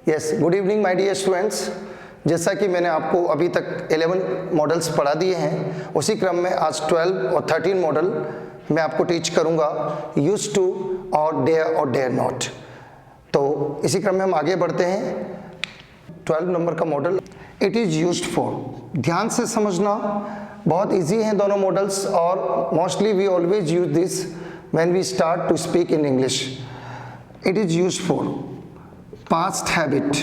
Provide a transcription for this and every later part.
Yes, good evening my dear students. जैसा कि मैंने आपको अभी तक 11 मॉडल्स पढ़ा दिए हैं, उसी क्रम में आज 12 और 13 मॉडल मैं आपको टीच करूंगा, यूज्ड टू और डेयर नॉट। तो इसी क्रम में हम आगे बढ़ते हैं। 12 नंबर का model, it is used for. ध्यान से समझना, बहुत इजी हैं दोनों मॉडल्स और mostly we always use this when we start to speak in English. It is used for past habit.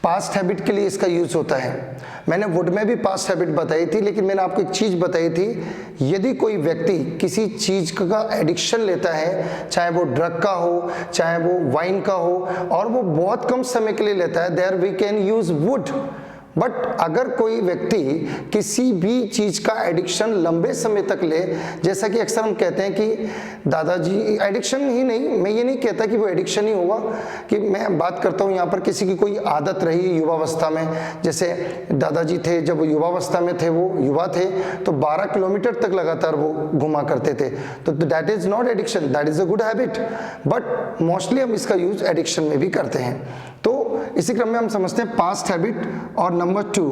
Past habit के लिए इसका यूज होता है। मैंने वुड में भी पास्ट हैबिट बताई थी, लेकिन मैंने आपको एक चीज बताई थी, यदि कोई व्यक्ति किसी चीज का एडिक्शन लेता है, चाहे वो ड्रग का हो, चाहे वो वाइन का हो, और वो बहुत कम समय के लिए लेता है, there we can use would. But अगर कोई व्यक्ति किसी भी चीज का एडिक्शन लंबे समय तक ले, जैसा कि अक्सर हम कहते हैं कि दादाजी, एडिक्शन ही नहीं, मैं ये नहीं कहता कि वो एडिक्शन ही होगा, कि मैं बात करता हूँ यहाँ पर किसी की कोई आदत रही युवावस्था में, जैसे दादाजी थे, जब वो युवावस्था में थे, वो युवा थे, तो 12 किलोमीटर तक लगातार वो घुमा करते थे, तो that is not addiction, that is a good habit. But mostly हम इसका यूज एडिक्शन में भी करते हैं। तो इसी क्रम में हम समझते हैं पास्ट हैबिट और नंबर 2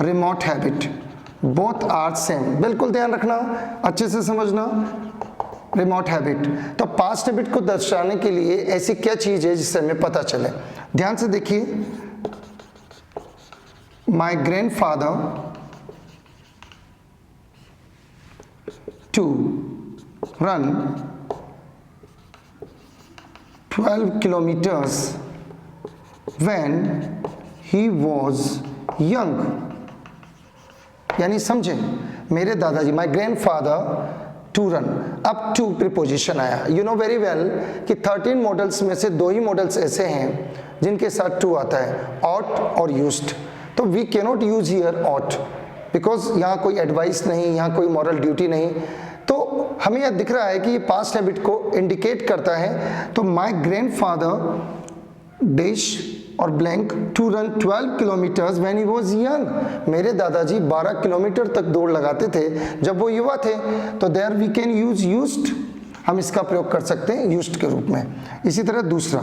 remote habit. Both are same, बिल्कुल ध्यान रखना, अच्छे से समझना। रिमोट हैबिट, तो पास्ट हैबिट को दर्शाने के लिए ऐसी क्या चीज है जिससे हमें पता चले। ध्यान से देखिए, my grandfather to run 12 kilometers when he was young। यानी समझे, मेरे दादाजी, माय ग्रैंडफादर टू रन, अब टू प्रीपोजिशन आया। यू नो वेरी वेल कि 13 मॉडल्स में से 2 ही मॉडल्स ऐसे हैं जिनके साथ टू आता है, ऑट और यूज्ड। तो we can not use here ought, because यहाँ कोई एडवाइस नहीं, यहाँ कोई मॉरल ड्यूटी नहीं। तो हमें यह दिख रहा है कि ये पास्ट हैबिट को इंडिकेट करता है। तो माय ग्रैंडफादर डैश और blank to run 12 kilometres when he was young. मेरे दादाजी 12 किलोमीटर तक दौड़ लगाते थे जब वो युवा थे। तो there we can use used, हम इसका प्रयोग कर सकते हैं यूज्ड के रूप में। इसी तरह दूसरा,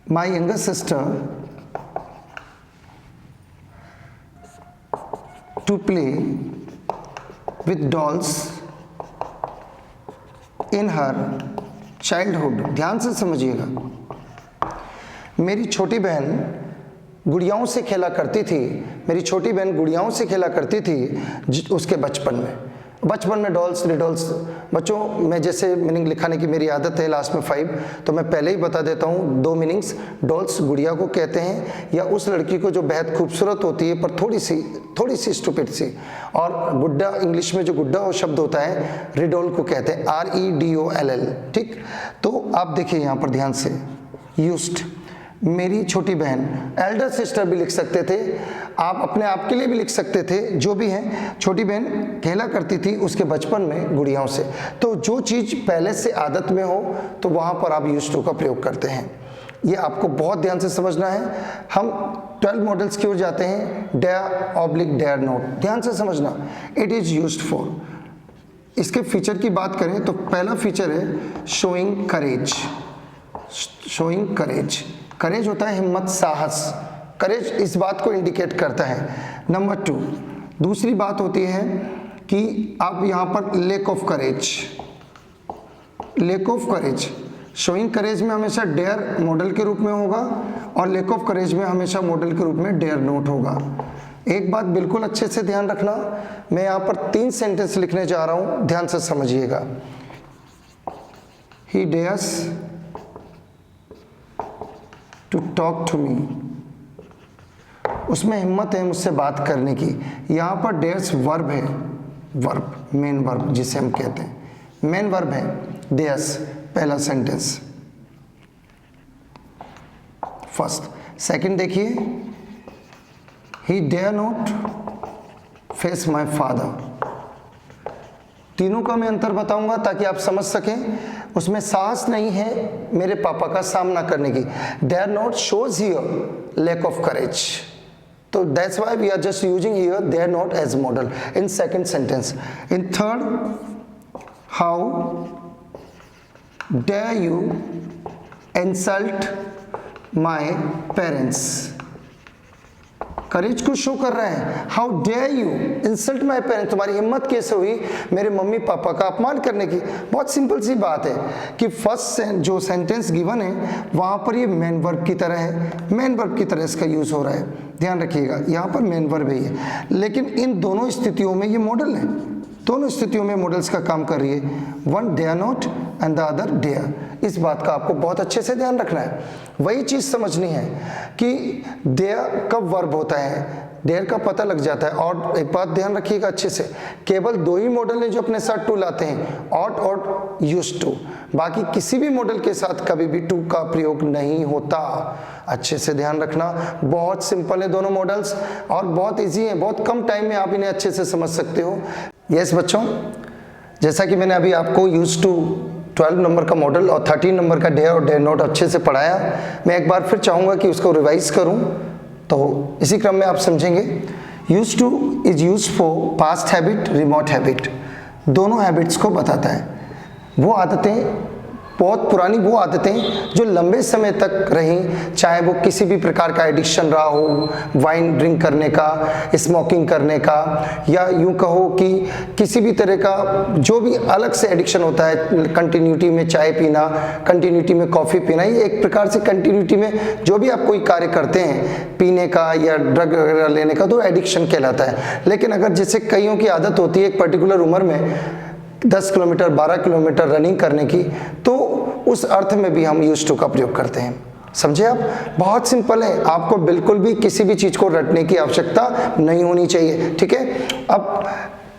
my younger sister to play with dolls in her childhood. ध्यान से समझिएगा, मेरी छोटी बहन गुड़ियाओं से खेला करती थी, मेरी छोटी बहन गुड़ियाओं से खेला करती थी उसके बचपन में डॉल्स रिडॉल्स। बच्चों में जैसे मीनिंग लिखाने की मेरी आदत है, लास्ट में 5, तो मैं पहले ही बता देता हूँ 2 मीनिंग्स। डॉल्स गुड़िया को कहते हैं, या उस लड़की को जो बेहद खूबसूरत होती है पर थोड़ी सी स्टूपिड सी। और गुड्डा, इंग्लिश में जो गुड्डा वो शब्द होता है, रिडोल को कहते हैं, REDOLL। ठीक, तो आप देखिए यहाँ पर ध्यान से, यूज्ड, मेरी छोटी बहन, एल्डर सिस्टर भी लिख सकते थे आप, अपने आप के लिए भी लिख सकते थे, जो भी है। छोटी बहन खेला करती थी उसके बचपन में गुड़ियाओं से। तो जो चीज़ पहले से आदत में हो तो वहाँ पर आप यूज्ड टू का प्रयोग करते हैं। ये आपको बहुत ध्यान से समझना है। हम 12 मॉडल्स की ओर जाते हैं, डेयर नॉट। ध्यान से समझना, इट इज़ यूज्ड फॉर। इसके फीचर की बात करें तो पहला फीचर है शोइंग करेज। शोइंग करेज, करेज होता है हिम्मत, साहस। करेज इस बात को इंडिकेट करता है। नंबर 2, दूसरी बात होती है कि आप यहाँ पर लेक ऑफ करेज। शोइंग करेज में हमेशा डेयर मॉडल के रूप में होगा और लेक ऑफ करेज में हमेशा मॉडल के रूप में डेयर नोट होगा। एक बात बिल्कुल अच्छे से ध्यान रखना, मैं यहाँ पर 3 सेंटेंस लिखने जा रहा हूँ, ध्यान से समझिएगा। He dares to talk to me, उसमें हिम्मत है मुझसे बात करने की। यहाँ पर डेयर्स वर्ब है, वर्ब, मेन वर्ब जिसे हम कहते हैं, मेन वर्ब है डेयर्स, पहला सेंटेंस फर्स्ट। सेकंड देखिए, he dare not face my father. तीनों का मैं अंतर बताऊंगा ताकि आप समझ सकें। उसमें साहस नहीं है मेरे पापा का सामना करने की। Dare not shows here lack of courage, तो that's why we are just using here dare not as modal in second sentence. In third, how dare you insult my parents. Courage को शो कर रहे हैं। How dare you insult my parents, तुम्हारी हिम्मत कैसे हुई मेरे मम्मी पापा का अपमान करने की। बहुत सिंपल सी बात है कि फर्स्ट जो सेंटेंस गिवन है वहाँ पर ये मेन वर्ब की तरह है, मेन वर्ब की तरह इसका यूज़ हो रहा है, ध्यान रखिएगा। यहाँ पर मेन वर्ब ही है, लेकिन इन दोनों स्थितियों में ये मॉडल है, दोनों स्थितियों में मॉडल्स का काम कर रही है। One dare not and the other dare. इस बात का आपको बहुत अच्छे से ध्यान रखना है। वही चीज़ समझनी है कि डेयर कब वर्ब होता है, डेयर का पता लग जाता है। और एक बात ध्यान रखिएगा अच्छे से, केवल दो ही मॉडल हैं जो अपने साथ टू लाते हैं, ऑट और यूज्ड टू। बाकी किसी भी मॉडल के साथ कभी भी टू का प्रयोग नहीं होता। अच्छे से ध्यान रखना, बहुत सिंपल है दोनों मॉडल्स और बहुत इजी है, बहुत कम टाइम में आप इन्हें अच्छे से समझ सकते हो। यस बच्चों, जैसा कि मैंने अभी आपको यूज्ड टू 12 नंबर का मॉडल और 13 नंबर का डेयर और डेयर नॉट अच्छे से पढ़ाया, मैं एक बार फिर चाहूँगा कि उसको रिवाइज करूँ, तो इसी क्रम में आप समझेंगे। Used to is used for past habit, remote habit, दोनों हैबिट्स को बताता है। वो आदतें, बहुत पुरानी वो आदतें जो लंबे समय तक रहीं, चाहे वो किसी भी प्रकार का एडिक्शन रहा हो, वाइन ड्रिंक करने का, स्मोकिंग करने का, या यूं कहो कि किसी भी तरह का जो भी अलग से एडिक्शन होता है, कंटिन्यूटी में चाय पीना, कंटिन्यूटी में कॉफ़ी पीना, ये एक प्रकार से कंटिन्यूटी में जो भी आप कोई कार्य करते हैं पीने का या ड्रग वगैरह लेने का, तो एडिक्शन कहलाता है। लेकिन अगर जैसे कईयों की आदत होती है एक पर्टिकुलर उम्र में 10 किलोमीटर 12 किलोमीटर रनिंग करने की, तो उस अर्थ में भी हम यूज्ड टू का प्रयोग करते हैं। समझे आप? बहुत सिंपल है, आपको बिल्कुल भी किसी भी चीज़ को रटने की आवश्यकता नहीं होनी चाहिए, ठीक है। अब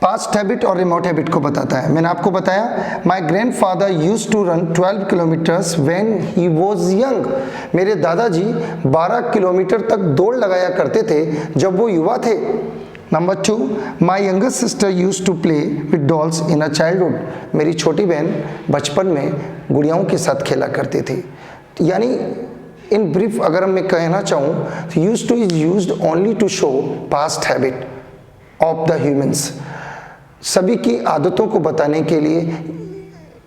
पास्ट हैबिट और रिमोट हैबिट को बताता है। मैंने आपको बताया my grandfather used to run 12 kilometres when he was young. मेरे दादाजी 12 किलोमीटर तक दौड़ लगाया करते थे जब वो युवा थे। Number 2, my younger sister use to play with dolls in a childhood. मेरी छोटी बहन बचपन में गुड़ियाओं के साथ खेला करती थी। यानी इन ब्रीफ अगर मैं कहना चाहूँ तो use to is used only to show past habit of the humans. सभी की आदतों को बताने के लिए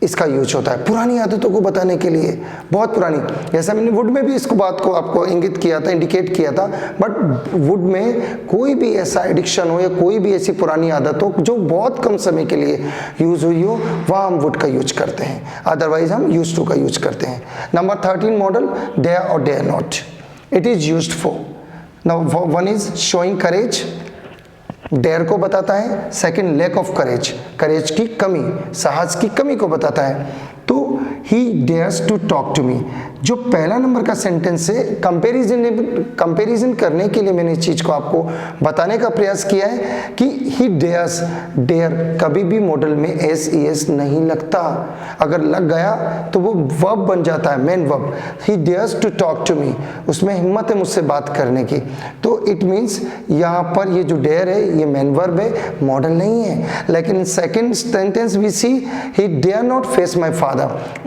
इसका यूज होता है, पुरानी आदतों को बताने के लिए, बहुत पुरानी। जैसा मैंने वुड में भी इसको बात को आपको इंगित किया था, इंडिकेट किया था, बट वुड में कोई भी ऐसा एडिक्शन हो या कोई भी ऐसी पुरानी आदत हो जो बहुत कम समय के लिए यूज हुई हो, वहाँ हम वुड का यूज करते हैं, अदरवाइज हम यूज टू का यूज करते हैं। नंबर 13 मॉडल डेयर और dare not, it is used for. Now one is showing courage, dare को बताता है। Second lack of courage, courage की कमी, साहस की कमी को बताता है। तो he dares to talk to me, जो पहला नंबर का सेंटेंस है, कंपैरिजन करने के लिए मैंने इस चीज़ को आपको बताने का प्रयास किया है कि ही डेयर्स, डेयर कभी भी मॉडल में एस ई एस नहीं लगता। अगर लग गया तो वो वर्ब बन जाता है, main verb. He dares to talk to me, उसमें हिम्मत है मुझसे बात करने की। तो इट मीन्स यहाँ पर ये जो डेयर है ये मेन वर्ब है, मॉडल नहीं है। लेकिन second sentence we see he dare not face my father,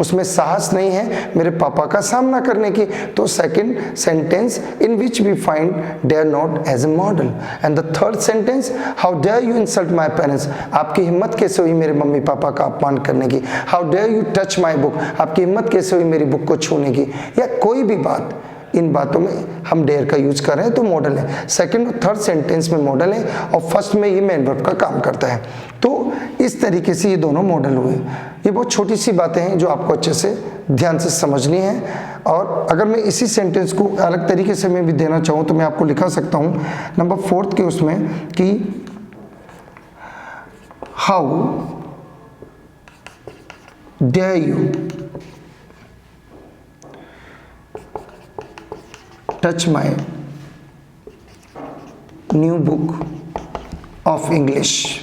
उसमें साहस नहीं है मेरे पापा का सामना करने की। तो second sentence in which we find dare not as a model. And the third sentence how dare you insult my parents, आपकी हिम्मत कैसे हुई मेरे मम्मी पापा का अपमान करने की। How dare you touch my book, आपकी हिम्मत कैसे हुई मेरी बुक को छूने की, या कोई भी बात, इन बातों में हम डेयर का यूज कर रहे हैं तो मॉडल है। सेकंड और थर्ड सेंटेंस में मॉडल है और फर्स्ट में ये मेन वर्ब का काम करता है। तो इस तरीके से ये दोनों मॉडल हुए। ये बहुत छोटी सी बातें हैं जो आपको अच्छे से ध्यान से समझनी है। और अगर मैं इसी seंटेंस को अलग तरीके से मैं भी देना चाहूँ तो मैं आपको लिखा सकता हूँ नंबर 4 के उसमें कि how dare you touch my new book of English,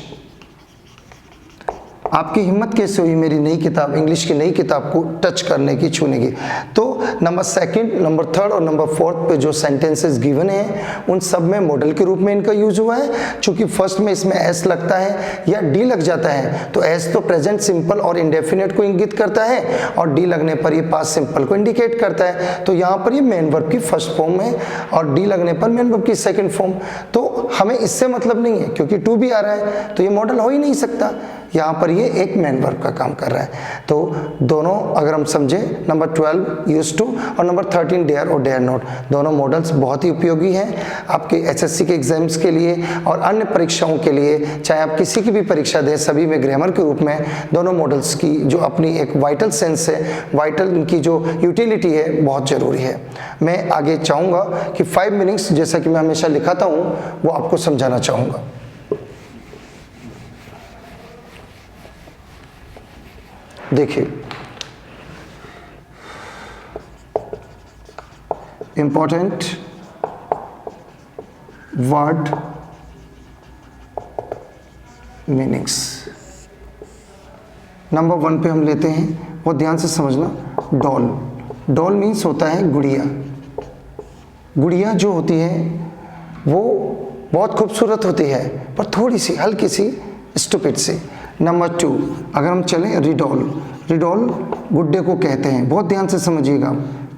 आपकी हिम्मत कैसे हुई मेरी नई किताब, इंग्लिश की नई किताब को टच करने की, छूने की। तो नंबर सेकंड, नंबर थर्ड और नंबर फोर्थ पे जो सेंटेंसेस गिवन हैं उन सब में मॉडल के रूप में इनका यूज हुआ है। चूंकि फर्स्ट में इसमें एस लगता है या डी लग जाता है तो एस तो प्रेजेंट सिंपल और इंडेफिनिट को इंगित करता है और डी लगने पर ये पास्ट सिंपल को इंडिकेट करता है। तो यहाँ पर ये मेन वर्ब की फर्स्ट फॉर्म है और डी लगने पर मेन वर्ब की सेकेंड फॉर्म। तो हमें इससे मतलब नहीं है क्योंकि टू भी आ रहा है तो ये मॉडल हो ही नहीं सकता। यहाँ पर ये एक मेन वर्ब का काम कर रहा है। तो दोनों अगर हम समझें, नंबर 12 यूज्ड टू और नंबर 13 डेयर और डेयर नॉट, दोनों मॉडल्स बहुत ही उपयोगी हैं आपके एसएससी के एग्जाम्स के लिए और अन्य परीक्षाओं के लिए। चाहे आप किसी की भी परीक्षा दें, सभी में ग्रामर के रूप में दोनों मॉडल्स की जो अपनी एक वाइटल सेंस है, वाइटल इनकी जो यूटिलिटी है, बहुत ज़रूरी है। मैं आगे चाहूँगा कि 5 मीनिंग्स, जैसा कि मैं हमेशा लिखाता हूँ, वो आपको समझाना चाहूँगा। देखिए, इंपॉर्टेंट वर्ड मीनिंग्स, नंबर 1 पे हम लेते हैं, वो ध्यान से समझना। डॉल, डॉल मीन्स होता है गुड़िया। गुड़िया जो होती है वो बहुत खूबसूरत होती है, पर थोड़ी सी हल्की सी स्टूपिड सी। नंबर 2 अगर हम चलें, रिडॉल, रिडॉल गुड्डे को कहते हैं। बहुत ध्यान से समझिएगा,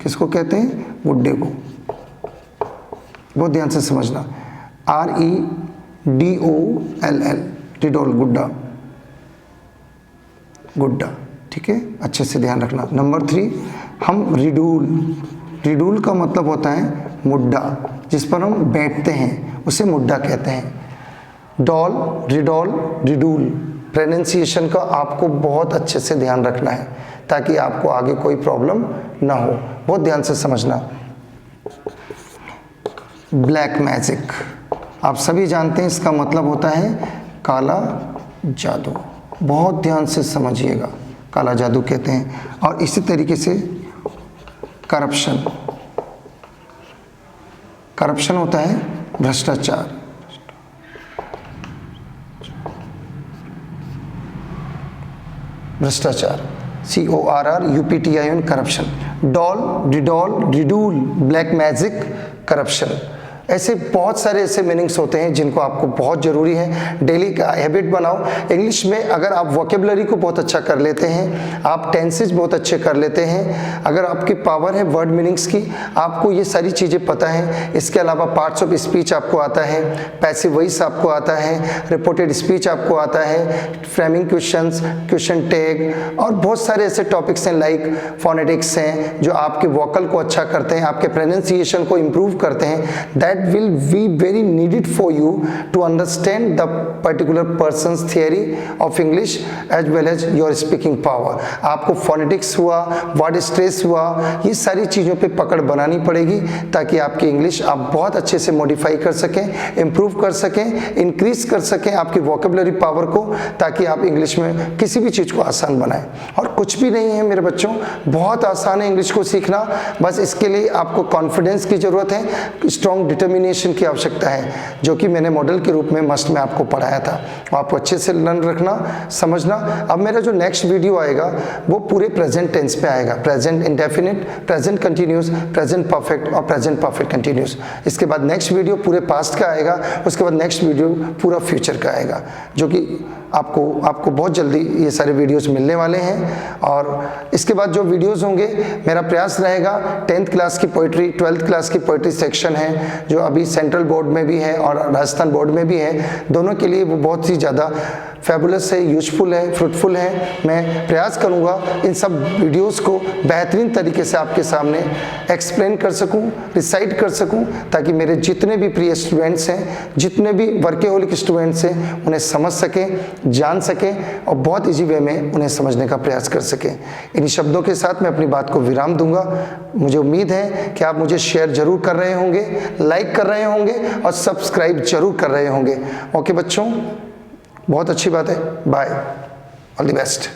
किसको कहते हैं? गुड्डे को। बहुत ध्यान से समझना, REDOLL, रिडॉल, गुड्डा, गुड्डा, ठीक है, अच्छे से ध्यान रखना। नंबर 3 हम रिडूल, रिडूल का मतलब होता है मुड्डा, जिस पर हम बैठते हैं उसे मुड्डा कहते हैं। डॉल, रिडॉल, रिडूल, प्रोनाउंसिएशन का आपको बहुत अच्छे से ध्यान रखना है ताकि आपको आगे कोई प्रॉब्लम ना हो। बहुत ध्यान से समझना। ब्लैक मैजिक, आप सभी जानते हैं इसका मतलब होता है काला जादू। बहुत ध्यान से समझिएगा, काला जादू कहते हैं। और इसी तरीके से करप्शन, करप्शन होता है भ्रष्टाचार। भ्रष्टाचार, CORRUPTION, करप्शन। डॉल, रिडॉल, रिडूल, ब्लैक मैजिक, करप्शन, ऐसे बहुत सारे ऐसे मीनिंग्स होते हैं जिनको आपको बहुत ज़रूरी है डेली का हैबिट बनाओ। इंग्लिश में अगर आप वोकेबलरी को बहुत अच्छा कर लेते हैं, आप टेंसेज बहुत अच्छे कर लेते हैं, अगर आपकी पावर है वर्ड मीनिंग्स की, आपको ये सारी चीज़ें पता हैं। इसके अलावा पार्ट्स ऑफ स्पीच आपको आता है, पैसिव वॉइस आपको आता है, रिपोर्टेड स्पीच आपको आता है, फ्रेमिंग क्वेश्चंस, क्वेश्चन टैग और बहुत सारे ऐसे टॉपिक्स हैं लाइक फोनेटिक्स हैं जो आपके वोकल को अच्छा करते हैं, आपके प्रोनाउंसिएशन को इम्प्रूव करते हैं। That will be very needed for you to understand the particular person's theory of English as well as your speaking power। आपको फोनेटिक्स हुआ, वर्ड स्ट्रेस हुआ, ये सारी चीज़ों पे पकड़ बनानी पड़ेगी ताकि आपकी इंग्लिश आप बहुत अच्छे से मॉडिफाई कर सकें, इम्प्रूव कर सकें, इंक्रीज कर सकें आपकी वोकेबलरी पावर को, ताकि आप इंग्लिश में किसी भी चीज़ को आसान बनाएं। और कुछ भी नहीं है मेरे बच्चों, बहुत आसान है इंग्लिश को सीखना। बस इसके लिए आपको कॉन्फिडेंस की ज़रूरत है, स्ट्रॉन्ग डिटर्मिनेशन की आवश्यकता है, जो कि मैंने मॉडल के रूप में मस्ट में आपको पढ़ाया था। आपको अच्छे से लर्न रखना, समझना। अब मेरा जो नेक्स्ट वीडियो आएगा वो पूरे प्रेजेंट टेंस पे आएगा, present indefinite, present continuous, present perfect और प्रेजेंट परफेक्ट कंटिन्यूस। इसके बाद नेक्स्ट वीडियो पूरे पास्ट का आएगा, उसके बाद नेक्स्ट वीडियो पूरा फ्यूचर का आएगा, जो कि आपको बहुत जल्दी ये सारे वीडियोस मिलने वाले हैं। और इसके बाद जो वीडियोस होंगे, मेरा प्रयास रहेगा 10th क्लास की पोइट्री, 12th क्लास की पोइट्री सेक्शन है जो अभी सेंट्रल बोर्ड में भी है और राजस्थान बोर्ड में भी है, दोनों के लिए वो बहुत ही ज़्यादा फैबुलस है, यूजफुल है, फ्रूटफुल है। मैं प्रयास करूँगा इन सब वीडियोस को बेहतरीन तरीके से आपके सामने एक्सप्लेन कर सकूँ, रिसाइट कर सकूँ, ताकि मेरे जितने भी प्रिय स्टूडेंट्स हैं, जितने भी वर्केहोलिक स्टूडेंट्स हैं, उन्हें समझ सकें, जान सकें और बहुत इजी वे में उन्हें समझने का प्रयास कर सकें। इन शब्दों के साथ मैं अपनी बात को विराम दूंगा। मुझे उम्मीद है कि आप मुझे शेयर जरूर कर रहे होंगे, लाइक कर रहे होंगे और सब्सक्राइब जरूर कर रहे होंगे। ओके बच्चों, बहुत अच्छी बात है। Bye, all the best.